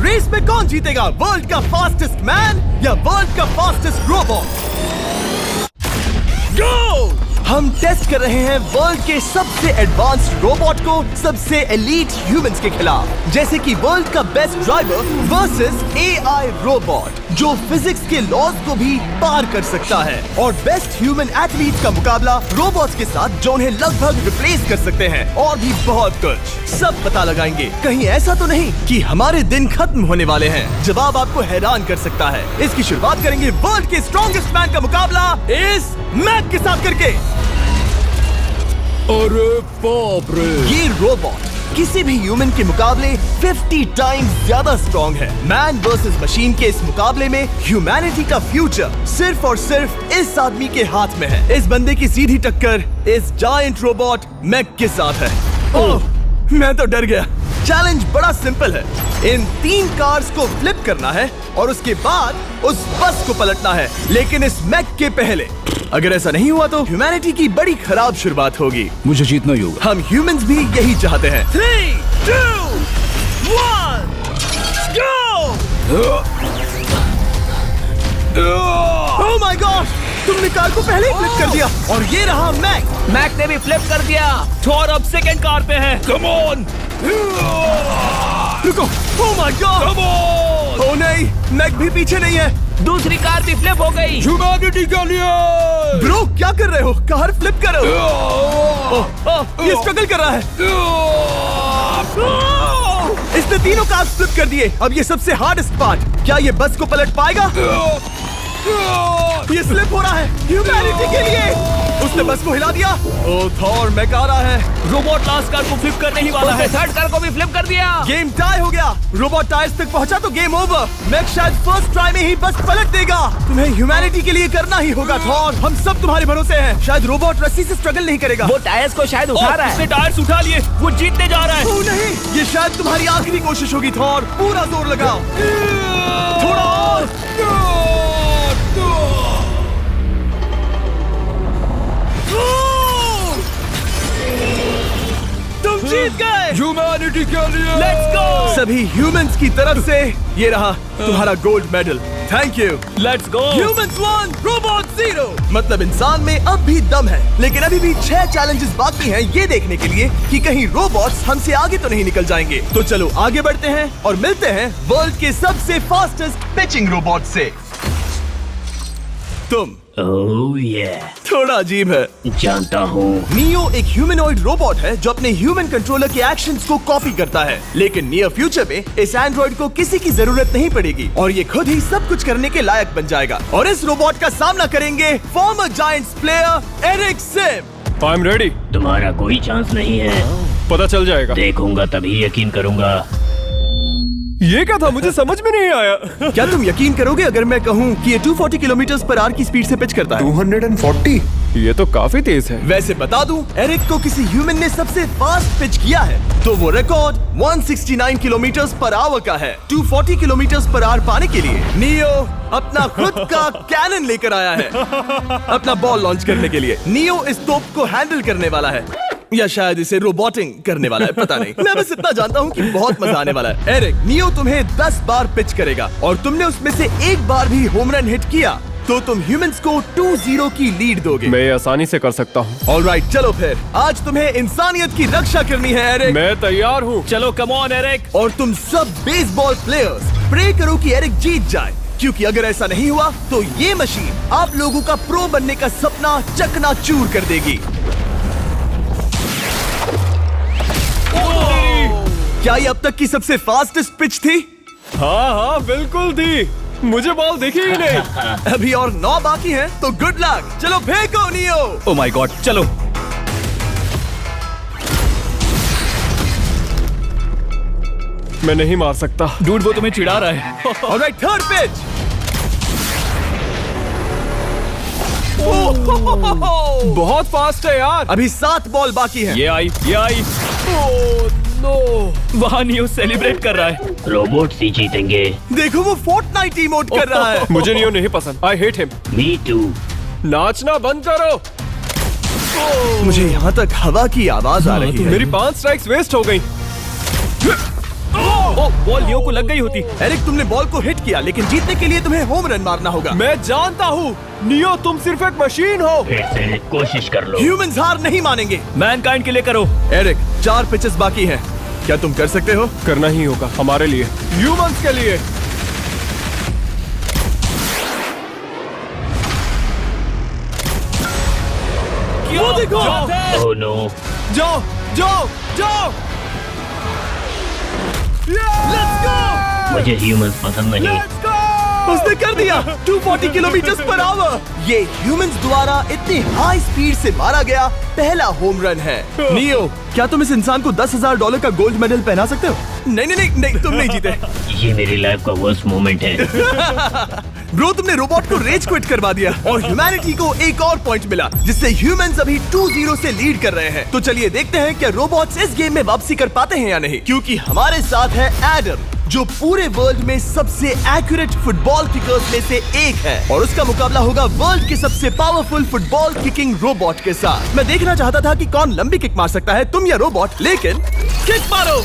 Race में कौन जीतेगा, वर्ल्ड का फास्टेस्ट मैन या वर्ल्ड का फास्टेस्ट रोबोट? गो! हम टेस्ट कर रहे हैं वर्ल्ड के सबसे एडवांस्ड रोबोट को सबसे एलीट ह्यूमंस के खिलाफ, जैसे कि वर्ल्ड का best driver versus AI robot जो फिजिक्स के लॉज को भी पार कर सकता है, और बेस्ट ह्यूमन एथलीट का मुकाबला रोबोट्स के साथ जो उन्हें लगभग रिप्लेस कर सकते हैं, और भी बहुत कुछ। सब पता लगाएंगे, कहीं ऐसा तो नहीं कि हमारे दिन खत्म होने वाले हैं। जवाब आपको हैरान कर सकता है। इसकी शुरुआत करेंगे वर्ल्ड के स्ट्रॉन्गेस्ट मैन का मुकाबला इस मैक के साथ करके। अरे बाप रे! ये रोबोट किसी भी ह्यूमन के मुकाबले 50 टाइम्स ज्यादा स्ट्रॉन्ग है। मैन वर्सेस मशीन के इस मुकाबले में ह्यूमैनिटी का फ्यूचर सिर्फ और सिर्फ इस आदमी के हाथ में है। इस बंदे की सीधी टक्कर इस जायंट रोबोट मैक के साथ है। ओह, मैं तो डर गया। चैलेंज बड़ा सिंपल है। इन 3 कार्स को फ्लिप करना है और उसके बाद उस बस को पलटना है, लेकिन इस मैक के पहले। अगर ऐसा नहीं हुआ तो ह्यूमैनिटी की बड़ी खराब शुरुआत होगी। मुझे जीतना ही होगा। हम ह्यूमंस भी यही चाहते हैं। 3, 2, 1, गो! Oh my God! तुमने कार को पहले ही फ्लिप कर दिया, और ये रहा मैक। मैक ने भी फ्लिप कर दिया। थॉर अब सेकंड कार पे है। Come on! रुको! Oh my God! Come on! Oh नहीं, मैक भी पीछे नहीं है। दूसरी कार भी फ्लिप हो गई। ह्यूमैनिटी के लिए! ब्रो, क्या कर रहे हो? कार फ्लिप करो। ये स्ट्रगल कर रहा है। इसने तीनों कार फ्लिप कर दिए। अब ये सबसे हार्डेस्ट पार्ट, क्या ये बस को पलट पाएगा? ये स्लिप हो रहा है ह्यूमैनिटी के लिए। उसने बस को हिला दिया। ओह थॉर, मैक आ रहा है। रोबोट लास्ट कार को फ्लिप करने ही वाला है। थर्ड कार को भी फ्लिप कर दिया। गेम टाई हो गया। रोबोट टायर्स तक पहुंचा तो गेम ओवर। मैक शायद फर्स्ट ट्राई में ही बस पलट देगा। तुम्हें ह्यूमैनिटी के लिए करना ही होगा थॉर। हम सब तुम्हारे भरोसे हैं। शायद रोबोट रस्सी से स्ट्रगल नहीं करेगा। वो टायर्स को शायद उठा रहा है। उसने टायर्स उठा लिए। वो जीतने जा रहा है। ओह नहीं, ये शायद तुम्हारी आखिरी कोशिश होगी थॉर। पूरा जोर लगाओ। थोड़ा और। तुम जीत गए। ह्यूमैनिटी के लिए! Let's go! सभी ह्यूमंस की तरफ से ये रहा तुम्हारा gold medal. Thank you. Let's go! Humans 1, robot 0। मतलब इंसान में अब भी दम है, लेकिन अभी भी 6 चैलेंजेस बाकी हैं ये देखने के लिए कि कहीं रोबोट्स हमसे आगे तो नहीं निकल जाएंगे। तो चलो आगे बढ़ते हैं और मिलते हैं वर्ल्ड के सबसे फास्टेस्ट पिचिंग रोबोट से। तुम ओह ये थोड़ा अजीब है, जानता हूँ। नियो एक ह्यूमनॉइड रोबोट है जो अपने ह्यूमन कंट्रोलर के एक्शंस को कॉपी करता है, लेकिन नियर फ्यूचर में इस एंड्रॉइड को किसी की जरूरत नहीं पड़ेगी और ये खुद ही सब कुछ करने के लायक बन जाएगा। और इस रोबोट का सामना करेंगे former Giants player Eric Sim. I am ready. तुम्हारा कोई चांस नहीं है। पता चल जाएगा। देखूंगा तभी यकीन करूंगा। ये क्या था, मुझे समझ में नहीं आया। क्या तुम यकीन करोगे अगर मैं कहूँ कि ये 240 किलोमीटर/आवर की स्पीड से पिच करता है? 240? ये तो काफी तेज है। वैसे बता दूं, एरिक को किसी ह्यूमन ने सबसे फास्ट पिच किया है तो वो रिकॉर्ड 169 किलोमीटर/आवर का है। 240 किलोमीटर/आवर पाने के लिए नियो अपना खुद का कैनन लेकर आया है अपना बॉल लॉन्च करने के लिए। नियो इस तोप को हैंडल करने वाला है, या शायद इसे रोबोटिंग करने वाला है, पता नहीं। मैं बस इतना जानता हूँ कि बहुत मजा आने वाला है। एरिक, नियो तुम्हें 10 बार पिच करेगा और तुमने उसमें से एक बार भी होम रन हिट किया तो तुम ह्यूमंस को 2-0 की लीड दोगे। मैं आसानी से कर सकता हूँ। ऑलराइट, चलो फिर आज तुम्हें इंसानियत की रक्षा करनी है एरिक। मैं तैयार हूँ। चलो कम ऑन एरिक। और तुम सब बेसबॉल प्लेयर्स प्रे करो कि एरिक जीत जाए, क्योंकि अगर ऐसा नहीं हुआ तो ये मशीन आप लोगों का प्रो बनने का सपना चकनाचूर कर देगी। क्या ये अब तक की सबसे फास्टेस्ट पिच थी? हाँ बिल्कुल थी। मुझे बॉल दिखी ही नहीं। अभी और 9 बाकी हैं, तो गुड लक। चलो फेंको नियो। ओह माय गॉड, चलो। मैं नहीं मार सकता। डूड, वो तुम्हें चिढ़ा रहा है। Alright, third pitch. बहुत फास्ट है यार। अभी 7 बॉल बाकी हैं। ये आई। वहाँ नियो सेलिब्रेट कर रहा है। रोबोट्स ही जीतेंगे। देखो वो फोर्टनाइट इमोट कर रहा है। मुझे नियो नहीं पसंद। I hate him. Me too. नाचना बंद करो। मुझे यहाँ तक हवा की आवाज आ रही है। मेरी 5 स्ट्राइक्स वेस्ट हो गई। वो बॉल लियो को लग गई होती। एरिक, तुमने बॉल को हिट किया, लेकिन जीतने के लिए तुम्हें होम रन मारना होगा। मैं जानता हूँ नियो, तुम सिर्फ एक मशीन हो। फिर से कोशिश कर लो। ह्यूमंस हार नहीं मानेंगे। मैनकाइंड के लिए करो। एरिक, 4 पिचेस बाकी हैं। क्या तुम कर सकते हो? करना ही होगा हमारे लिए, ह्यूमंस के लिए। वो देखो। Oh no. जाओ जाओ जाओ। Let's go. मुझे ह्यूमंस पसंद नहीं। उसने कर दिया 240 किलोमीटर पर आवर। ये ह्यूमंस द्वारा इतनी हाई स्पीड से मारा गया पहला होम रन है। नियो, क्या तुम इस इंसान को $10,000 का गोल्ड मेडल पहना सकते हो? नहीं नहीं नहीं नहीं, तुम नहीं जीते। ये मेरी लाइफ का वर्स्ट मोमेंट है। ब्रो, तुमने रोबोट को रेज क्विट करवा दिया और ह्यूमैनिटी को एक और पॉइंट मिला, जिससे ह्यूमंस अभी 2-0 से लीड कर रहे हैं। तो चलिए देखते हैं क्या रोबोट्स इस गेम में वापसी कर पाते हैं या नहीं, क्योंकि हमारे साथ है एडम, जो पूरे वर्ल्ड में सबसे एक्यूरेट फुटबॉल किकर्स में से एक है, और उसका मुकाबला होगा वर्ल्ड के सबसे पावरफुल फुटबॉल किकिंग रोबोट के साथ। मैं देखना चाहता था कि कौन लंबी किक मार सकता है, तुम या रोबोट, लेकिन किक मारो।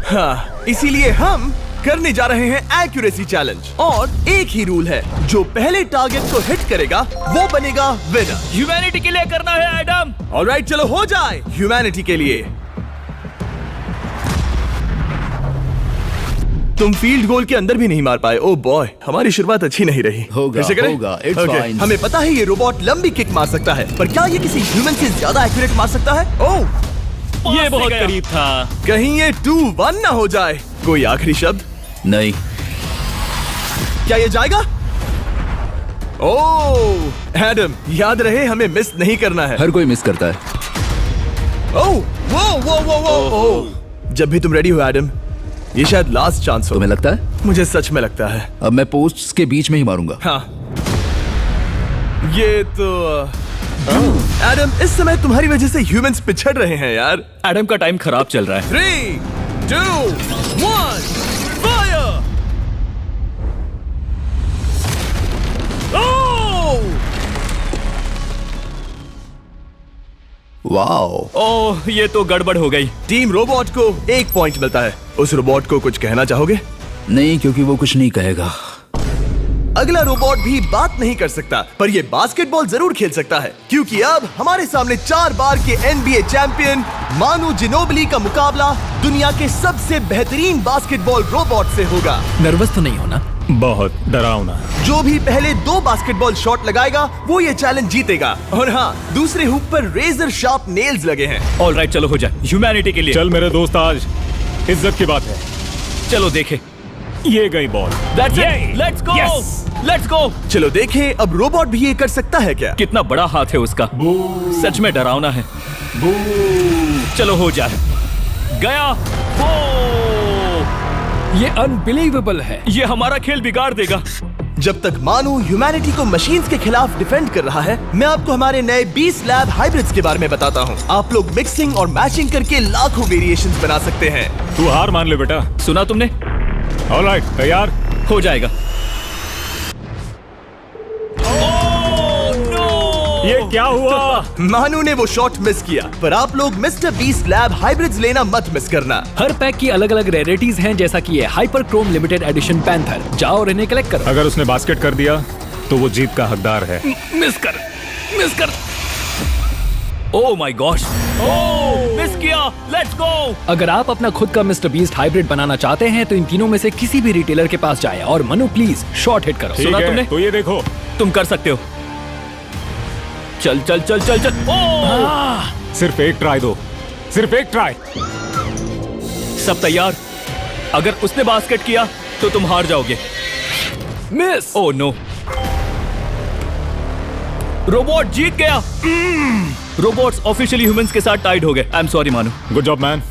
हाँ, इसीलिए हम करने जा रहे हैं एक्यूरेसी चैलेंज, और एक ही रूल है, जो पहले टारगेट को हिट करेगा वो बनेगा विनर। ह्यूमैनिटी के लिए करना है एडम। ऑलराइट, चलो हो जाए ह्यूमैनिटी के लिए। तुम फील्ड गोल के अंदर भी नहीं मार पाए। ओ बॉय, हमारी शुरुआत अच्छी नहीं रही। होगा, फिर से करें? होगा, it's Okay, fine. हमें पता है ये रोबोट लंबी किक मार सकता है, पर क्या ये किसी ह्यूमन से ज्यादा एक्यूरेट मार सकता है? ओह, ये बहुत करीब था। कहीं ये 2-1 ना हो जाए। कोई आखिरी शब्द? नहीं। क्या ये जाएगा? ओह एडम, याद रहे हमें मिस नहीं करना है। हर कोई मिस करता है। ओह वो जब भी तुम रेडी हो एडम, ये शायद लास्ट चांस हो। तुम्हें लगता है? मुझे सच में लगता है। अब मैं पोस्ट्स के बीच में ही मारूंगा। हाँ, ये तो एडम, इस समय तुम्हारी वजह से ह्यूमंस पिछड़ रहे हैं यार। एडम का टाइम खराब चल रहा है। 3, 2, 1, फायर! वाओ। ओह, ये तो गड़बड़ हो गई। टीम रोबोट को 1 पॉइंट मिलता है। उस रोबोट को कुछ कहना चाहोगे? नहीं, क्योंकि वो कुछ नहीं कहेगा। अगला रोबोट भी बात नहीं कर सकता, पर ये बास्केटबॉल जरूर खेल सकता है, क्योंकि अब हमारे सामने 4 बार के NBA चैंपियन मानू जिनोबिली का मुकाबला दुनिया के सबसे बेहतरीन बास्केटबॉल रोबोट से होगा। नर्वस तो नहीं होना? बहुत डरावना। जो भी पहले 2 बास्केटबॉल शॉट लगाएगा वो ये चैलेंज जीतेगा। और हाँ, दूसरे हुक पर रेजर शार्प नेल्स लगे हैं। ऑलराइट, चलो हो जाए ह्यूमैनिटी के लिए। चल मेरे दोस्त, आज इज्जत की बात है। चलो देखे। ये गई ball. That's it. Let's go. Let's go. चलो देखें अब रोबोट भी ये कर सकता है क्या? कितना बड़ा हाथ है उसका। सच में डरावना है। चलो हो जाए। गया। ये अनबिलीवेबल है। ये हमारा खेल बिगाड़ देगा। जब तक मानू ह्यूमैनिटी को मशीन्स के खिलाफ डिफेंड कर रहा है, मैं आपको हमारे नए 20 लैब हाइब्रिड्स के बारे में बताता हूँ। आप लोग मिक्सिंग और मैचिंग करके लाखों वेरिएशंस बना सकते हैं। तू हार मान ले बेटा। सुना तुमने? ऑलराइट, तैयार? हो जाएगा। ये क्या हुआ? मानू ने वो शॉट मिस किया, पर आप लोग मिस्टर 20 लैब हाइब्रिड्स लेना मत मिस करना। हर पैक की अलग अलग रेयरिटीज हैं, जैसा कि ये hyper Chrome limited edition panther. जाओ और इन्हें कलेक्ट करो। अगर उसने बास्केट कर दिया तो वो जीत का हकदार है। मिस कर। ओह माय गॉश। मिस किया। Let's go. अगर आप अपना खुद का मिस्टर बीस्ट हाइब्रिड बनाना चाहते हैं तो इन तीनों में से किसी भी रिटेलर के पास जाएं और मनु प्लीज शॉट हिट करो। ठीक सुना है, तुमने? तो ये देखो। तुम कर सकते हो। चल। सिर्फ एक ट्राई दो, सिर्फ एक ट्राई। सब तैयार? अगर उसने बास्केट किया तो तुम हार जाओगे। मिस। Oh no. रोबोट जीत गया। रोबोट्स ऑफिशियली ह्यूमंस के साथ टाइड हो गए। I am sorry Manu. Good job man.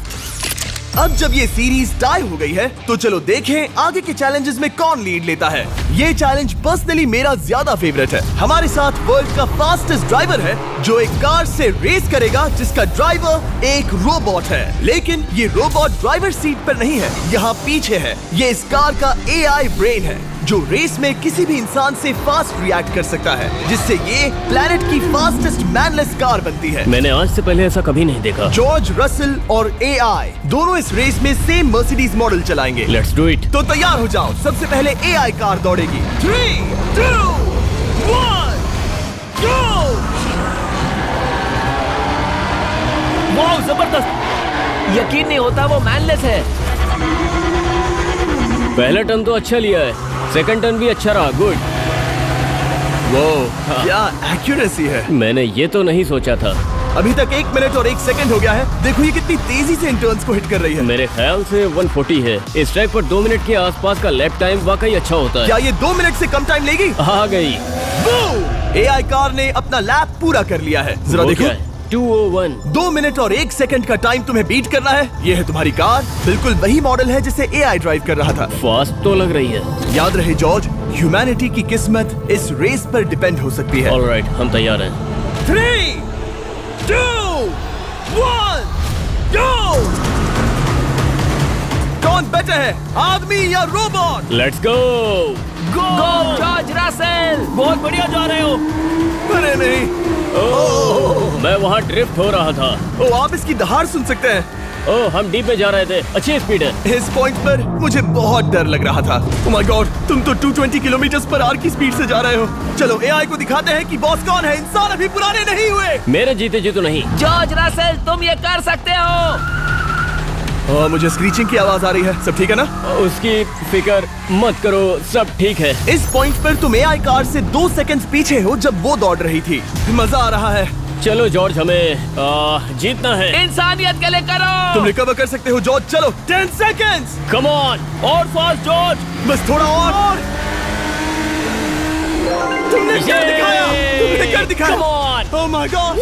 अब जब ये सीरीज टाई हो गई है, तो चलो देखें आगे के चैलेंजेस में कौन लीड लेता है। ये चैलेंज पर्सनली मेरा ज्यादा फेवरेट है। हमारे साथ वर्ल्ड का फास्टेस्ट ड्राइवर है, जो एक कार से रेस करेगा जिसका ड्राइवर एक रोबोट है। लेकिन ये रोबोट ड्राइवर सीट पर नहीं है, यहाँ पीछे है। ये इस कार का AI ब्रेन है, जो रेस में किसी भी इंसान से फास्ट रिएक्ट कर सकता है, जिससे ये प्लेनेट की फास्टेस्ट मैनलेस कार बनती है। मैंने आज से पहले ऐसा कभी नहीं देखा। जॉर्ज रसल और AI दोनों इस रेस में सेम मर्सिडीज मॉडल चलाएंगे। Let's do it. तो तैयार हो जाओ, सबसे पहले AI कार दौड़ेगी। 3, 2, 1, go! वाह, जबरदस्त। यकीन नहीं होता वो मैनलेस है। पहला टर्न तो अच्छा लिया है, सेकंड टर्न भी अच्छा रहा। गुड। वो क्या एक्यूरेसी है। मैंने ये तो नहीं सोचा था। अभी तक 1 मिनट और 1 सेकंड हो गया है। देखो ये कितनी तेजी से इन टर्न्स को हिट कर रही है। मेरे ख्याल से 140 है। इस ट्रैक पर 2 मिनट के आसपास का लैप टाइम वाकई अच्छा होता है। क्या ये 2 मिनट से कम टाइम लेगी? आ गई। AI कार ने अपना लैप पूरा कर लिया है। जरा वो देखो, क्या है? 201। 2 मिनट और 1 सेकंड का टाइम तुम्हें बीट करना है। ये है तुम्हारी कार, बिल्कुल वही मॉडल है जिसे AI ड्राइव कर रहा था। फास्ट तो लग रही है। याद रहे जॉर्ज, ह्यूमैनिटी की किस्मत इस रेस पर डिपेंड हो सकती है। ऑलराइट, हम तैयार हैं। 3, 2, 1, go! कौन बेटर है, आदमी या robot? Let's go. Go George Russell. बहुत बढ़िया जा रहे हो। अरे नहीं, मैं वहाँ ड्रिफ्ट हो रहा था। ओ आप इसकी दहाड़ सुन सकते हैं। ओह, हम डीप में जा रहे थे। अच्छी स्पीड है। इस पॉइंट पर मुझे बहुत डर लग रहा था। ओह माय गॉड, तुम तो 220 किलोमीटर पर आवर की स्पीड से जा रहे हो। चलो AI को दिखाते हैं कि बॉस कौन है। इंसान अभी पुराने नहीं हुए। मेरे जीते जी तो नहीं। जॉर्ज रसेल, तुम ये कर सकते हो। मुझे स्क्रीचिंग की आवाज आ रही है। सब ठीक है ना? उसकी फिक्र मत करो, सब ठीक है। इस पॉइंट पर तुम AI कार से 2 सेकंड पीछे हो जब वो दौड़ रही थी। मजा आ रहा है। चलो जॉर्ज, हमें जीतना है। इंसानियत के लिए करो। तुम रिकवर कर सकते हो जॉर्ज। चलो 10 सेकंड्स। Come on. और फास्ट जॉर्ज। बस थोड़ा और। तुमने कर दिखाया। तुमने कर दिखाया। Come on. Oh my God.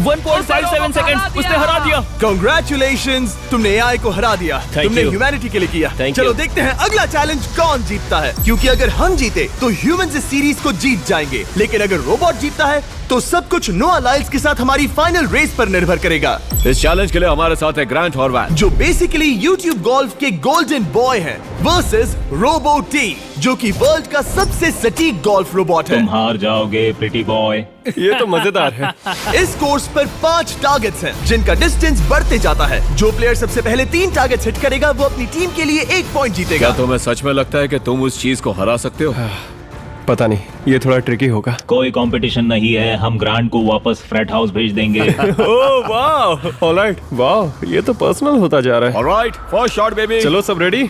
1.57 seconds उसने हरा दिया। Congratulations, तुमने AI को हरा दिया। Thank तुमने you. ह्यूमैनिटी के लिए किया। Thank चलो you. देखते हैं अगला चैलेंज कौन जीतता है, क्योंकि अगर हम जीते तो ह्यूमंस इस सीरीज को जीत जाएंगे, लेकिन अगर रोबोट जीतता है तो सब कुछ नोआ लाइल्स के साथ हमारी फाइनल रेस पर निर्भर करेगा। इस चैलेंज के लिए हमारे साथ है ग्रांट हॉर्वैट, जो बेसिकली यूट्यूब गोल्फ के गोल्डन बॉय हैं, वर्सेस रोबो टी, जो कि वर्ल्ड का सबसे सटीक गोल्फ रोबोट है। तुम हार जाओगे प्रिटी बॉय। ये तो मजेदार है। इस कोर्स पर 5 टारगेट्स हैं, जिनका डिस्टेंस बढ़ते जाता है। जो प्लेयर सबसे पहले 3 टारगेट्स हिट करेगा वो अपनी टीम के लिए 1 पॉइंट जीतेगा। क्या तुम्हें सच में लगता है कि तुम उस चीज को हरा सकते हो? पता नहीं, ये थोड़ा ट्रिकी होगा। कोई कंपटीशन नहीं है, हम ग्रांट को वापस फ्रेट हाउस भेज देंगे। ओह वाह, ऑलराइट, वाह, ये तो पर्सनल होता जा रहा है। Alright, first shot baby. चलो सब रेडी?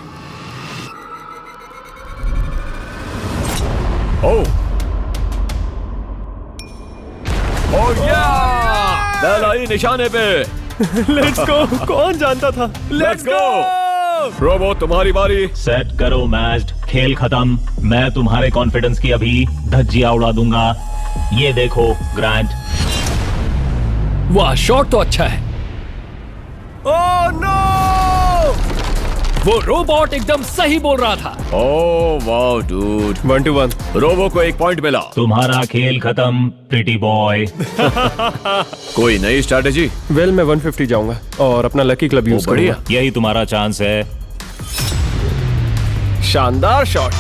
ओह या, बैल आई निशाने पे। Let's go. कौन जानता था? Let's go. रोबोट, तुम्हारी बारी। सेट करो मैच, खेल खत्म। मैं तुम्हारे कॉन्फिडेंस की अभी धज्जियां उड़ा दूंगा। ये देखो ग्रांट। वाह, शॉट तो अच्छा है। Oh no! वो रोबोट एकदम सही बोल रहा था। Oh wow dude. 1 to 1। Robo को 1 पॉइंट मिला। तुम्हारा खेल खत्म प्रिटी बॉय। कोई नई स्ट्रैटेजी? वेल, मैं 150 जाऊंगा और अपना लकी क्लब यूज बढ़िया। करूंगा। यही तुम्हारा चांस है। शानदार शॉट।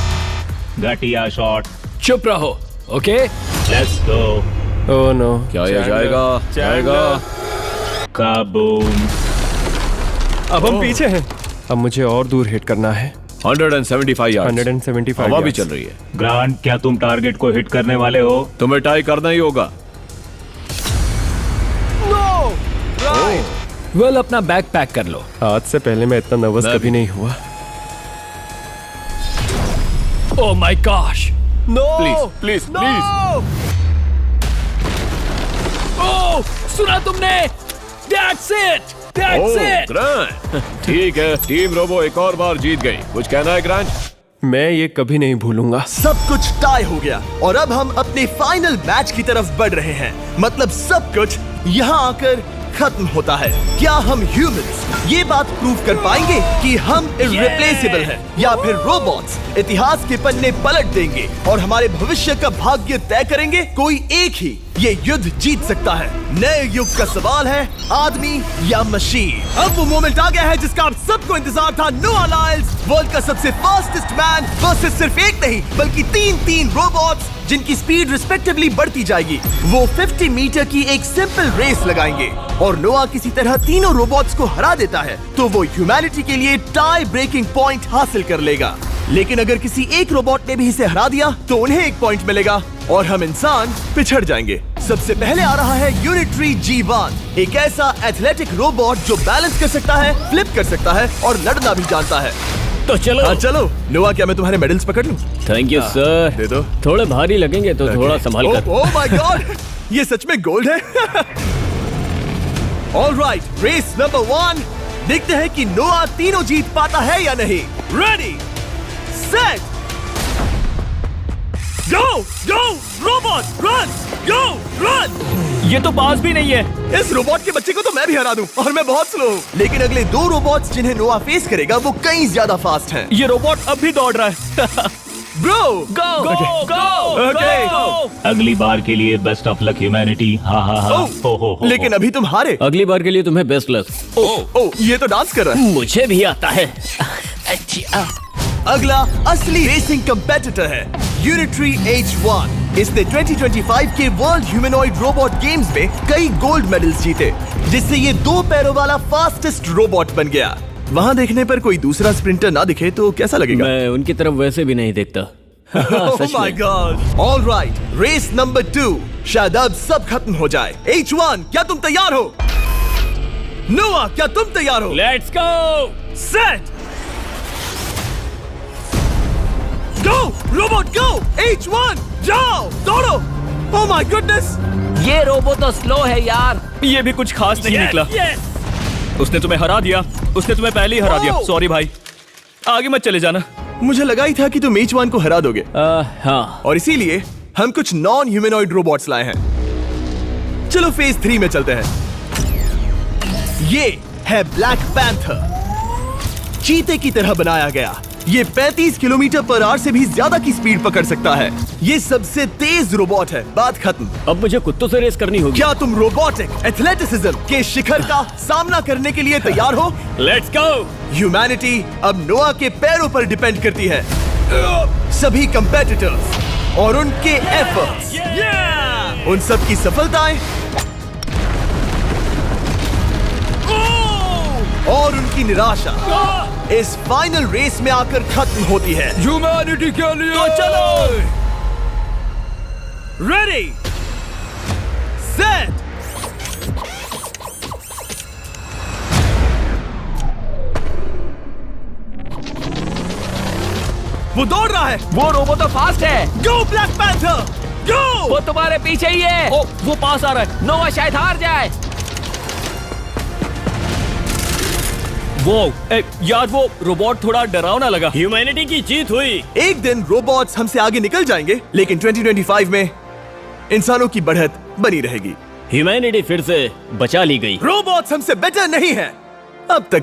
घटिया शॉट। चुप रहो, okay? Let's go. Oh no. क्या ये जाएगा? जाएगा। काबूम। अब हम पीछे हैं। अब मुझे और दूर हिट करना है। 175 यार्ड्स। 175 हवा भी yards। चल रही है। ग्रांट, क्या तुम टारगेट को हिट करने वाले हो? तुम्हें टाई करना ही होगा। वेल, अपना बैग पैक कर लो। आज से पहले मैं इतना नर्वस मैं कभी भी। नहीं हुआ। Oh my gosh. No please please please. Oh, सुना तुमने? That's it. That's it. Grant, ठीक है, टीम रोबो एक और बार जीत गई। कुछ कहना है ग्रांट? मैं ये कभी नहीं भूलूंगा। सब कुछ टाई हो गया और अब हम अपने फाइनल मैच की तरफ बढ़ रहे हैं। मतलब सब कुछ यहाँ आकर खत्म होता है। क्या हम ह्यूमंस ये बात प्रूव कर पाएंगे कि हम इररिप्लेसेबल हैं, या फिर रोबोट्स इतिहास के पन्ने पलट देंगे और हमारे भविष्य का भाग्य तय करेंगे? कोई एक ही ये युद्ध जीत सकता है। नए युग का सवाल है, आदमी या मशीन। अब वो मोमेंट आ गया है जिसका आप सबको इंतजार था। नोआ लाइल्स, वर्ल्ड का सबसे फास्टेस्ट मैन वर्सेस सिर्फ एक नहीं बल्कि तीन रोबोट्स जिनकी स्पीड रिस्पेक्टिवली बढ़ती जाएगी। वो 50 मीटर की एक सिंपल रेस लगाएंगे और नोआ किसी तरह तीनों रोबोट्स को हरा देता है तो वो ह्यूमैनिटी के लिए टाई ब्रेकिंग पॉइंट हासिल कर लेगा। लेकिन अगर किसी एक रोबोट ने भी इसे हरा दिया तो उन्हें एक पॉइंट मिलेगा और हम इंसान पिछड़ जाएंगे। सबसे पहले आ रहा है यूनिट्री G1, एक ऐसा एथलेटिक रोबोट जो बैलेंस कर सकता है, फ्लिप कर सकता है और लड़ना भी जानता है। तो चलो। हाँ चलो। नोआ, क्या मैं तुम्हारे मेडल्स पकड़ लूं? Thank you sir. दे दो। थोड़े भारी लगेंगे तो थोड़ा संभाल कर। ओह माय गॉड, ये सच में गोल्ड है। ऑलराइट, रेस नंबर 1, देखते हैं कि नोआ तीनों जीत पाता है या नहीं। रेडी, सेट, गो गो रोबोट, रन, गो रन। ये तो पास भी नहीं है। इस रोबोट के बच्चे को तो मैं भी हरा दूं और मैं बहुत स्लो हूं। लेकिन अगले 2 रोबोट्स जिन्हें नोआ फेस करेगा वो कहीं ज्यादा फास्ट हैं। ये रोबोट अब भी दौड़ रहा है। ब्रो, गो गो ओके। अगली बार के लिए बेस्ट ऑफ लक ह्यूमैनिटी। हा हा हा। हो। लेकिन अभी तुम हारे। अगली बार के लिए तुम्हें बेस्ट लक। ओ, ये तो डांस कर रहा है। मुझे भी आता है। अगला असली रेसिंग कंपेटिटर है यूनिट्री H1। इसने 2025 के वर्ल्ड ह्यूमनॉइड रोबोट गेम्स में कई गोल्ड मेडल्स जीते, जिससे ये 2 पैरों वाला फास्टेस्ट रोबोट बन गया। वहाँ देखने पर कोई दूसरा स्प्रिंटर ना दिखे तो कैसा लगेगा? मैं उनकी तरफ वैसे भी नहीं देखता। Oh my God! All right, race number 2। शायद अब सब खत्म हो जाए। H1, क्या तुम तैयार हो? नोआ, क्या तुम तैयार हो? Let's go. Set, go robot go. H1, जाओ, दौड़ो। Oh my goodness! ये रोबो तो स्लो है यार। ये भी कुछ खास नहीं निकला। उसने तुम्हें हरा दिया। उसने तुम्हें पहले ही हरा दिया। Oh! सॉरी भाई, आगे मत चले जाना। मुझे लगा ही था कि तुम H1 को हरा दोगे हाँ। और इसीलिए हम कुछ नॉन ह्यूमनॉइड रोबोट्स लाए हैं। चलो फेज 3 में चलते हैं। ये है ब्लैक पैंथर, चीते की तरह बनाया गया। ये 35 किलोमीटर पर आवर से भी ज्यादा की स्पीड पकड़ सकता है। ये सबसे तेज रोबोट है। बात खत्म। अब मुझे कुत्तों से रेस करनी होगी। क्या तुम रोबोटिक एथलेटिसिज्म के शिखर का सामना करने के लिए तैयार हो? Let's go. ह्यूमैनिटी अब नोआ के पैरों पर डिपेंड करती है। सभी कंपेटिटर्स और उनके एफर्ट्स, उन सब की सफलताएं और उनकी निराशा इस फाइनल रेस में आकर खत्म होती है। ह्यूमैनिटी के लिए। तो चलो, रेडी, सेट, वो दौड़ रहा है। वो रोबो तो फास्ट है। गो ब्लैक पैंथर, गो। वो तुम्हारे पीछे ही है। ओ, वो पास आ रहा है। नोआ शायद हार जाए। वो यार, वो रोबोट थोड़ा डरावना लगा। ह्यूमैनिटी की जीत हुई। एक दिन रोबोट्स हमसे आगे निकल जाएंगे, लेकिन 2025 में इंसानों की बढ़त बनी रहेगी। ह्यूमैनिटी फिर से बचा ली गई। रोबोट्स हमसे बेटर नहीं है अब तक।